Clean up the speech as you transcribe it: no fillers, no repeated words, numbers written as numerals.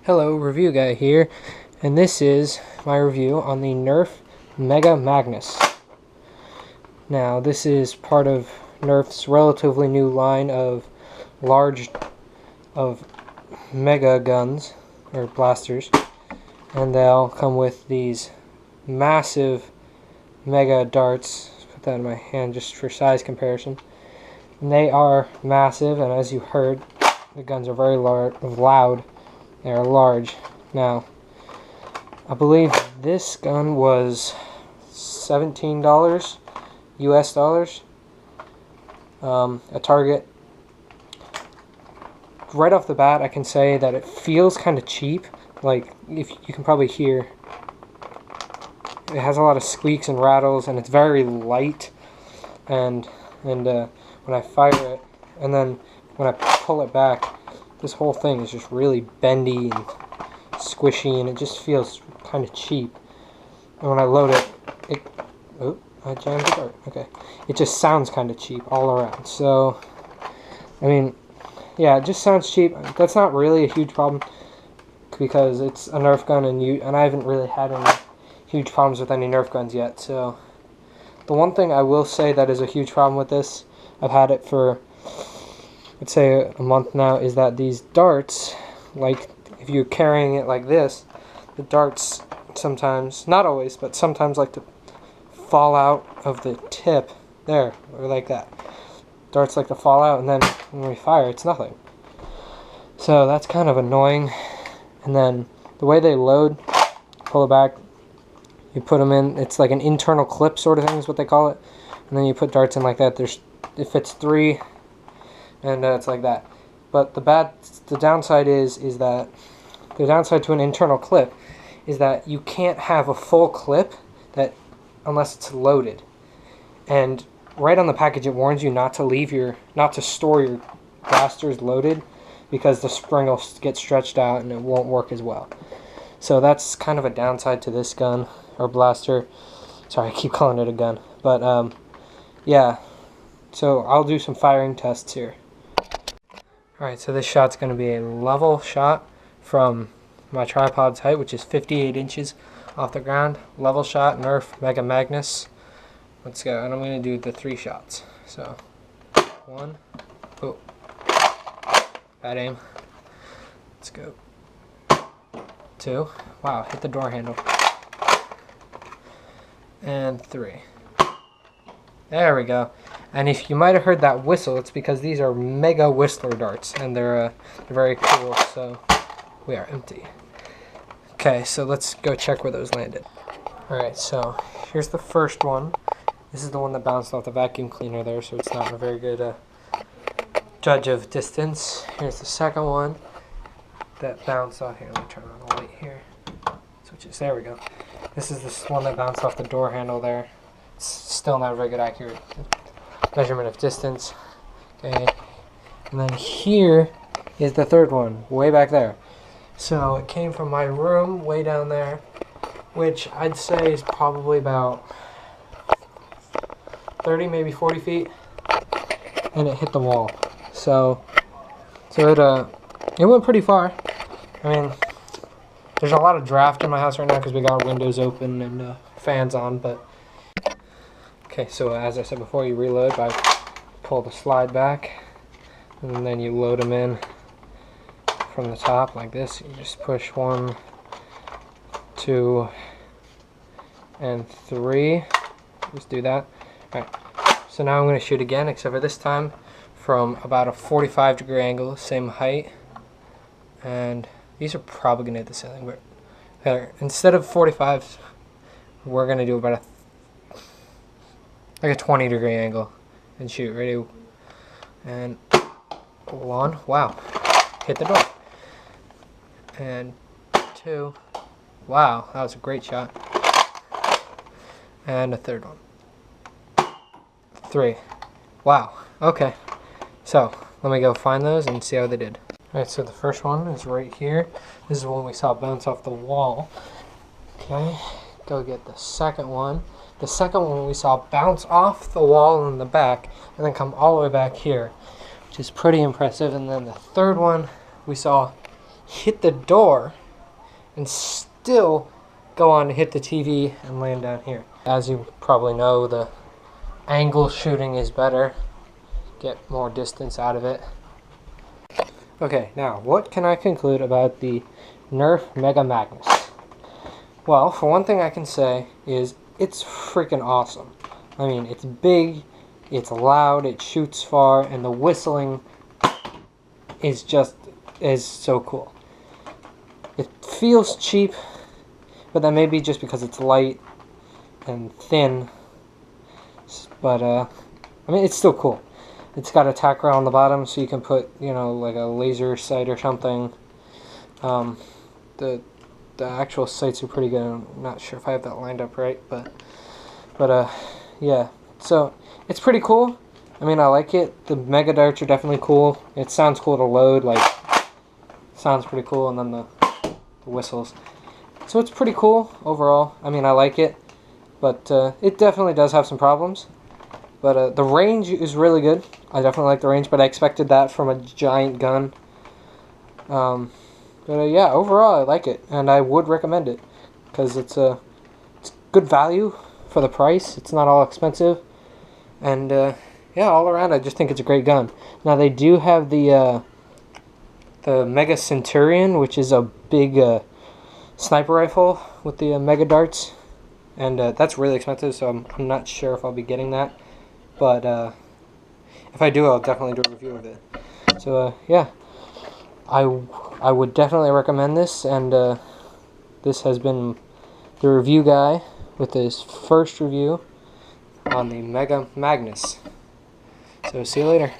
Hello, Review Guy here, and this is my review on the Nerf Mega Magnus. Now, this is part of Nerf's relatively new line of mega guns, or blasters, and they'll come with these massive mega darts. Let's put that in my hand just for size comparison. And they are massive, and as you heard, the guns are very loud. They are large. Now, I believe this gun was $17 US dollars at Target. Right off the bat, I can say that it feels kind of cheap. Like, if you can probably hear, it has a lot of squeaks and rattles, and it's very light. And when I fire it, and then when I pull it back, this whole thing is just really bendy and squishy, and it just feels kind of cheap. And when I load it, oh, I jammed the dart. Okay, it just sounds kind of cheap all around. So, I mean, yeah, it just sounds cheap. That's not really a huge problem because it's a Nerf gun, and I haven't really had any huge problems with any Nerf guns yet. So, the one thing I will say that is a huge problem with this, I've had it for, let's say, a month now, is that these darts, like if you're carrying it like this, the darts sometimes, not always, but sometimes like to fall out of the tip there, or like that. Darts like to fall out, and then when we fire, it's nothing. So that's kind of annoying. And then the way they load, pull it back, you put them in, it's like an internal clip sort of thing is what they call it, and then you put darts in like that. It fits 3, and it's like that. But the downside is that the downside to an internal clip is that you can't have a full clip unless it's loaded. And right on the package, it warns you not to store your blasters loaded, because the spring will get stretched out and it won't work as well. So that's kind of a downside to this gun or blaster. Sorry, I keep calling it a gun, but yeah. So I'll do some firing tests here. Alright, so this shot's going to be a level shot from my tripod's height, which is 58 inches off the ground. Level shot, Nerf Mega Magnus. Let's go, and I'm going to do the 3 shots. So, 1, oh, bad aim. Let's go. 2, wow, hit the door handle. And 3. There we go. And if you might have heard that whistle, it's because these are Mega Whistler darts, and they're very cool. So we are empty. Okay, so let's go check where those landed. Alright, so here's the first one. This is the one that bounced off the vacuum cleaner there, so it's not a very good judge of distance. Here's the second one that bounced off. Here, let me turn on the light here. Switches, there we go. This is this one that bounced off the door handle there. It's still not a very good accurate measurement of distance. Okay, and then here is the third one, way back there. So it came from my room way down there, which I'd say is probably about 30, maybe 40 feet, and it hit the wall. So it went pretty far. I mean, there's a lot of draft in my house right now because we got our windows open and fans on, but okay, so as I said before, you reload by pull the slide back, and then you load them in from the top like this. You just push 1, 2, and 3. Just do that. Alright, so now I'm going to shoot again, except for this time from about a 45-degree angle, same height. And these are probably going to hit the ceiling, but instead of 45, we're going to do about like a 20-degree angle and shoot. Ready? And 1, wow, hit the door. And 2, wow, that was a great shot. And a third one. 3, wow, okay. So let me go find those and see how they did. Alright, so the first one is right here. This is the one we saw bounce off the wall. Okay, go get the second one. The second one we saw bounce off the wall in the back and then come all the way back here, which is pretty impressive. And then the third one we saw hit the door and still go on to hit the TV and land down here. As you probably know, the angle shooting is better. Get more distance out of it. Okay, now what can I conclude about the Nerf Mega Magnus? Well, for one thing I can say is it's freaking awesome. I mean, it's big, it's loud, it shoots far, and the whistling is so cool. It feels cheap, but that may be just because it's light and thin. But I mean, it's still cool. It's got a tack rail on the bottom, so you can put, you know, like a laser sight or something. The actual sights are pretty good. I'm not sure if I have that lined up right, but yeah. So it's pretty cool. I mean, I like it. The Mega Darts are definitely cool. It sounds cool to load, like, sounds pretty cool, and then the whistles. So it's pretty cool overall. I mean, I like it, but it definitely does have some problems. But the range is really good. I definitely like the range, but I expected that from a giant gun. Yeah, overall I like it, and I would recommend it because it's good value for the price. It's not all expensive, and yeah, all around I just think it's a great gun. Now they do have the Mega Centurion, which is a big sniper rifle with the Mega Darts, and that's really expensive, so I'm not sure if I'll be getting that. But if I do, I'll definitely do a review of it. So yeah, I would definitely recommend this, and this has been the review guy with his first review on the Mega Magnus. So see you later.